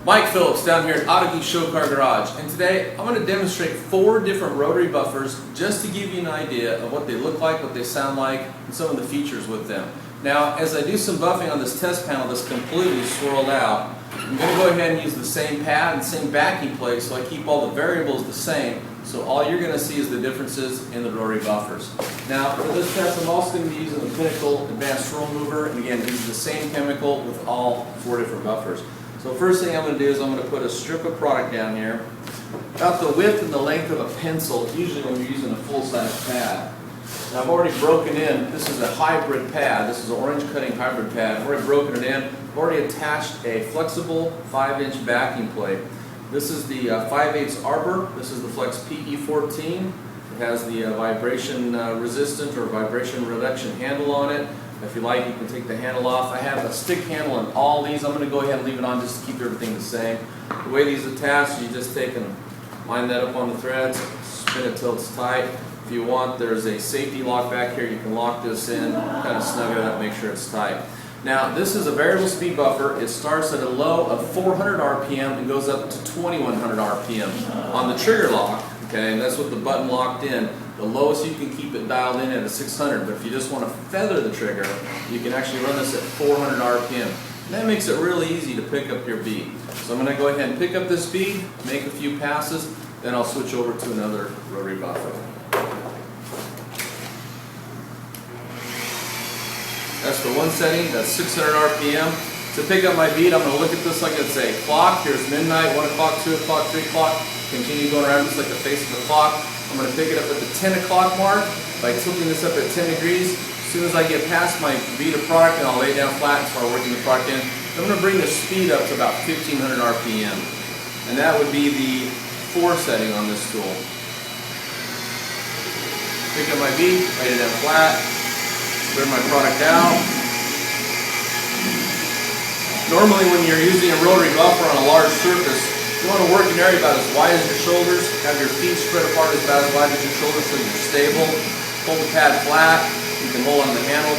Mike Phillips down here at Autogeek Show Car Garage, and today I'm going to demonstrate 4 different rotary buffers just to give you an idea of what they look like, what they sound like, and some of the features with them. Now, as I do some buffing on this test panel that's completely swirled out, I'm going to go ahead and use the same pad and same backing plate so I keep all the variables the same, so all you're going to see is the differences in the rotary buffers. Now, for this test I'm also going to be using the Pinnacle Advanced Swirl Mover, and again, this is the same chemical with all 4 different buffers. So first thing I'm going to do is I'm going to put a strip of product down here, about the width and the length of a pencil, usually when you're using a full-size pad. Now I've already broken in, this is a hybrid pad, this is an orange cutting hybrid pad. I've already broken it in, I've already attached a flexible 5-inch backing plate. This is the 5/8 arbor, this is the Flex PE14. It has the vibration resistant or vibration reduction handle on it. If you like, you can take the handle off. I have a stick handle on all these. I'm going to go ahead and leave it on just to keep everything the same. The way these attach, you just take and line that up on the threads, spin it till it's tight. If you want, there's a safety lock back here. You can lock this in, kind of snug it up, make sure it's tight. Now, this is a variable speed buffer. It starts at a low of 400 RPM and goes up to 2100 RPM. On the trigger lock, okay, and that's with the button locked in, the lowest you can keep it dialed in at a 600, but if you just want to feather the trigger, you can actually run this at 400 RPM. And that makes it really easy to pick up your bead. So I'm going to go ahead and pick up this bead, make a few passes, then I'll switch over to another rotary buffer. That's for one setting, that's 600 RPM. To pick up my bead, I'm going to look at this like it's a clock. Here's midnight, 1 o'clock, 2 o'clock, 3 o'clock. Continue going around just like the face of the clock. I'm going to pick it up at the 10 o'clock mark by tilting this up at 10 degrees. As soon as I get past my bead of product, and I'll lay down flat and start working the product in, I'm going to bring the speed up to about 1500 RPM. And that would be the 4 setting on this tool. Pick up my bead, lay it down flat, bring my product out. Normally when you're using a rotary buffer on a large surface, you want to work an area about as wide as your shoulders, have your feet spread apart about as wide as your shoulders so you're stable. Hold the pad flat, you can hold on the handle,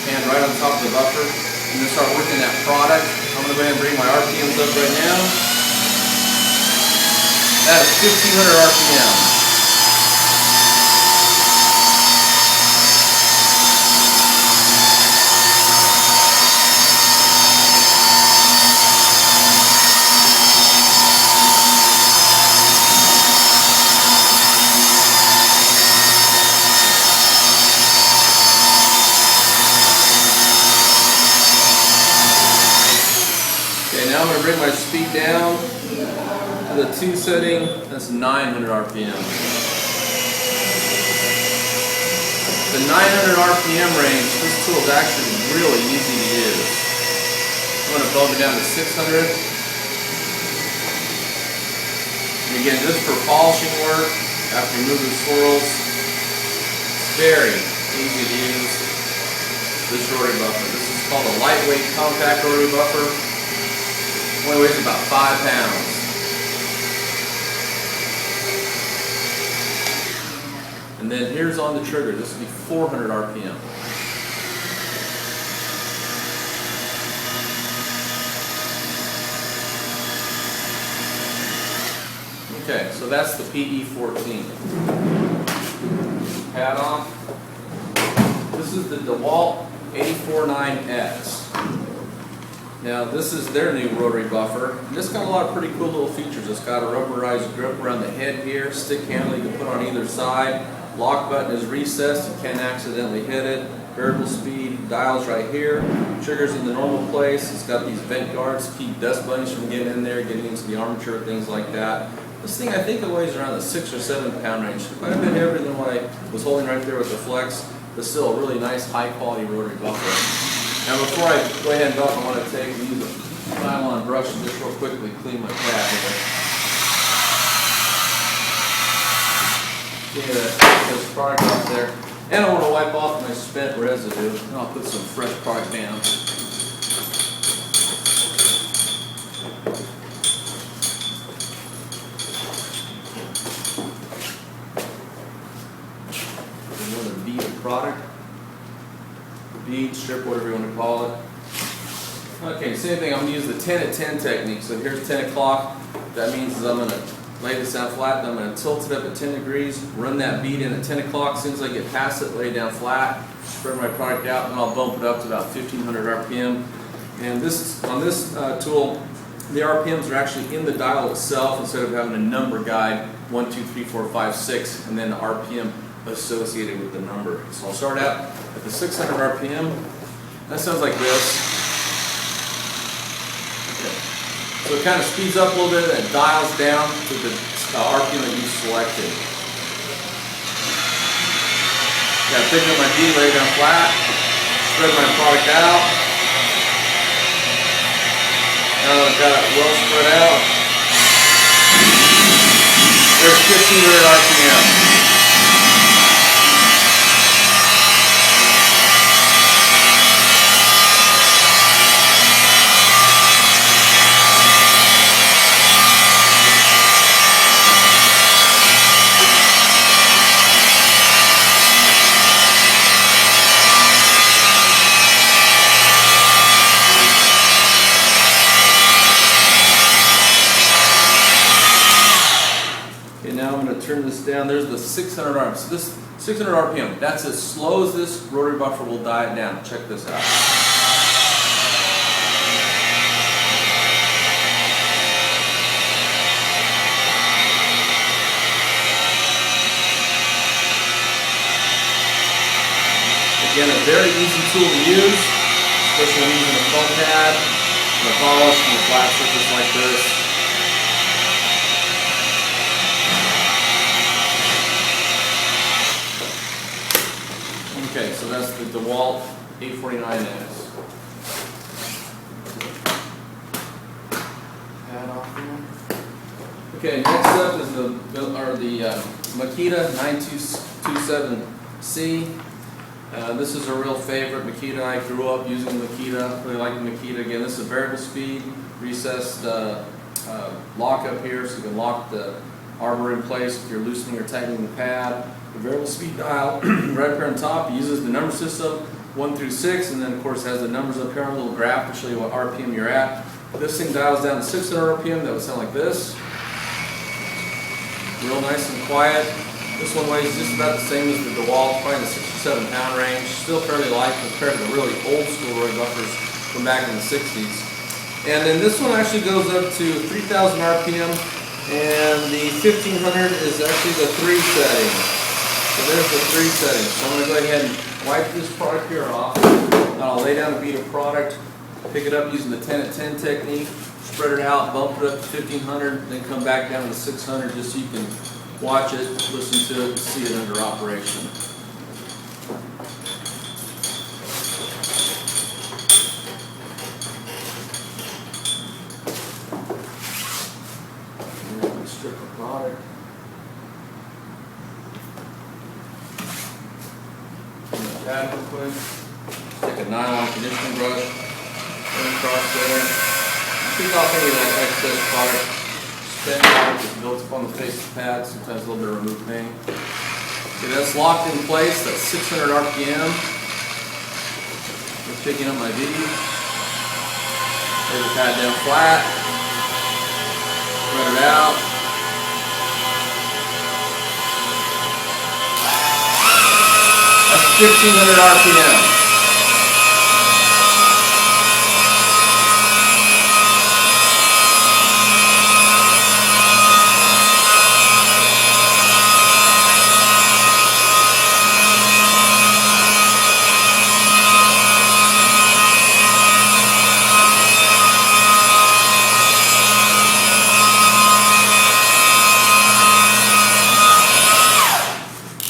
hand right on top of the buffer, and then start working that product. I'm going to go ahead and bring my RPMs up right now. That is 1500 RPM. Now I'm going to bring my speed down to the 2 setting, that's 900 RPM. The 900 RPM range, this tool is actually really easy to use. I'm going to bump it down to 600. And again, just for polishing work, after you move the swirls, it's very easy to use this rotary buffer. This is called a lightweight compact rotary buffer. Only weighs about 5 pounds. And then here's on the trigger. This will be 400 RPM. Okay, so that's the PE14. Pad on. This is the DeWalt 849X. Now this is their new rotary buffer. It's got a lot of pretty cool little features. It's got a rubberized grip around the head here, stick handle you can put on either side. Lock button is recessed, you can't accidentally hit it. Variable speed, dials right here. Triggers in the normal place. It's got these vent guards to keep dust bunnies from getting in there, getting into the armature, things like that. This thing I think it weighs around the 6 or 7 pound range. Quite a bit heavier than what I was holding right there with the Flex, but still a really nice high quality rotary buffer. Now before I go ahead and buff, I want to use a nylon brush and just real quickly clean my pad here. See that there's product off there. And I want to wipe off my spent residue. And I'll put some fresh product down. Another bead of product. Bead, strip, whatever you want to call it. Okay, same thing, I'm going to use the 10 at 10 technique. So here's 10 o'clock. That means is I'm going to lay this down flat, and I'm going to tilt it up at 10 degrees, run that bead in at 10 o'clock. As soon as I get past it, lay it down flat, spread my product out, and I'll bump it up to about 1500 RPM. And this on this tool, the RPMs are actually in the dial itself instead of having a number guide, 1, 2, 3, 4, 5, 6, and then the RPM associated with the number. So I'll start out at the 600 RPM. That sounds like this. So it kind of speeds up a little bit and it dials down to the RPM that you selected. Got to pick up my bead, lay it down flat, spread my product out. Now I've got it well spread out. There's 1500 RPM. Now I'm going to turn this down. There's the 600 RPM. So this 600 RPM, that's as slow as this rotary buffer will die it down. Check this out. Again, a very easy tool to use, especially when using a foam pad, and a polish, and a flat surface like this. Okay, so that's the DeWalt 849S. Pad off here. Okay, next up is the Makita 9227C. This is a real favorite Makita. I grew up using Makita. Really like the Makita. Again, this is a variable speed, recessed lock up here, so you can lock the arbor in place if you're loosening or tightening the pad. The variable speed dial right up here on top uses the number system 1 through 6, and then of course has the numbers up here on a little graph to show you what RPM you're at. This thing dials down to 600 RPM. That would sound like this. Real nice and quiet. This one weighs just about the same as the DeWalt, probably in the 6 or 7 pound range. Still fairly light compared to the really old school rotary buffers from back in the 60s. And then this one actually goes up to 3000 RPM, and the 1500 is actually the 3 setting. So there's the 3 settings. So I'm going to go ahead and wipe this product here off. And I'll lay down a bead of product, pick it up using the 10 at 10 technique, spread it out, bump it up to 1500, then come back down to 600 just so you can watch it, listen to it, and see it under operation. Strip of product. Pad real quick. Take a nylon conditioning brush, run across there. Pick off any of that excess product. Spend product that's built up on the face of the pad, sometimes a little bit of remove pain. Okay, that's locked in place, that's 600 RPM. Just picking up my bead. Lay the pad down flat. Spread it out. That's 1500 RPM.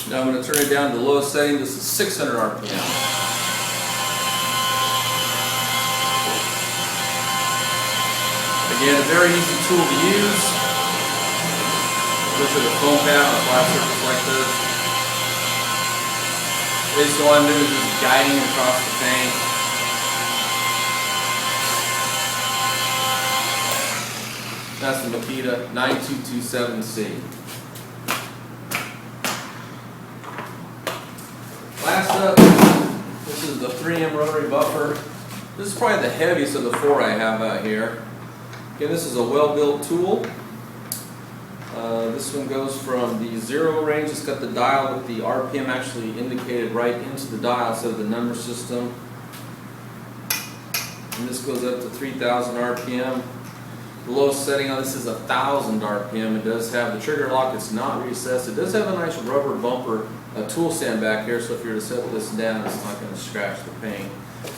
Now I'm going to turn it down to the lowest setting. This is 600 RPM. Again, a very easy tool to use. This is a foam pad on a flat surface like this. Basically all I'm doing is just guiding across the paint. That's the Makita 9227C. Last up, this is the 3M rotary buffer. This is probably the heaviest of the four I have out here. Again, this is a well-built tool. This one goes from the 0 range. It's got the dial with the RPM actually indicated right into the dial instead of the number system. And this goes up to 3,000 RPM. The lowest setting on this is 1,000 RPM. It does have the trigger lock. It's not recessed. It does have a nice rubber bumper, a tool stand back here, so if you were to set this down, it's not going to scratch the paint.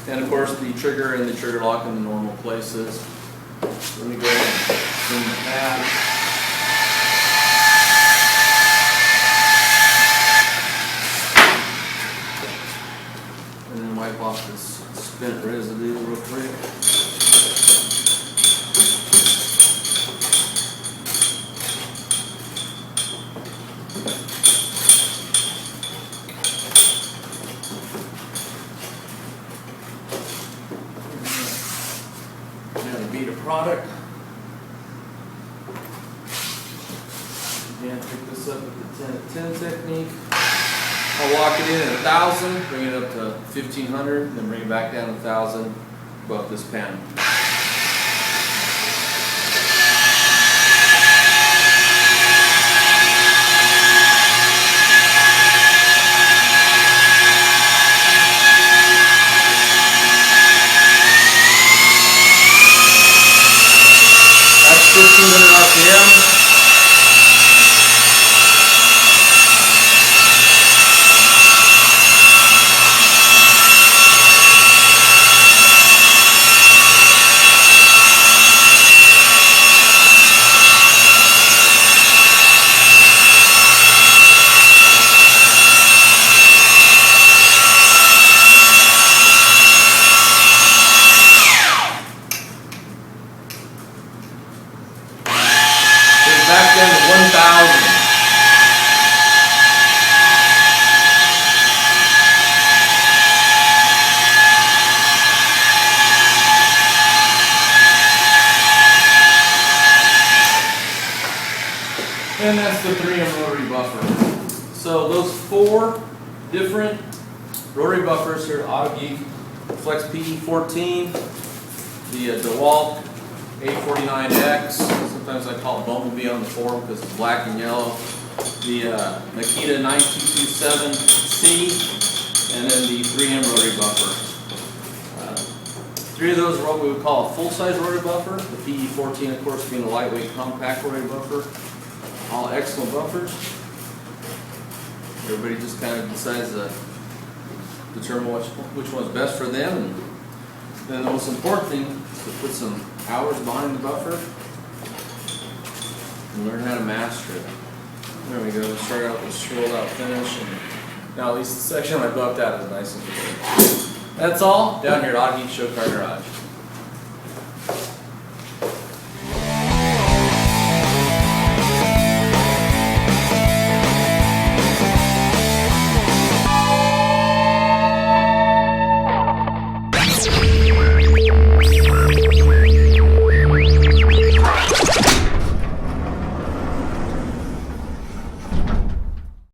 And of course, the trigger and the trigger lock in the normal places. Let me go ahead and clean the pad. And then wipe off this spent residue real quick. Makita product. Again, pick this up with the 10 at 10 technique. I'll lock it in at 1,000, bring it up to 1,500, then bring it back down to 1,000 above this panel. That's 1,500 RPM. Back down to 1,000. And that's the 3M rotary buffer. So those 4 different rotary buffers here at Autogeek: Flex PE14, the DeWalt A49X, sometimes I call it Bumblebee on the forum because it's black and yellow, the Makita 9227C, and then the 3M rotary buffer. 3 of those are what we would call a full-size rotary buffer, the PE14 of course being a lightweight compact rotary buffer. All excellent buffers. Everybody just kind of decides to determine which one's best for them. And then the most important thing is to put some hours behind the buffer and learn how to master it. There we go. We'll start out with a swirled out finish, and now at least the section I buffed out is nice and clear. That's all down here at Autogeek Show Car Garage.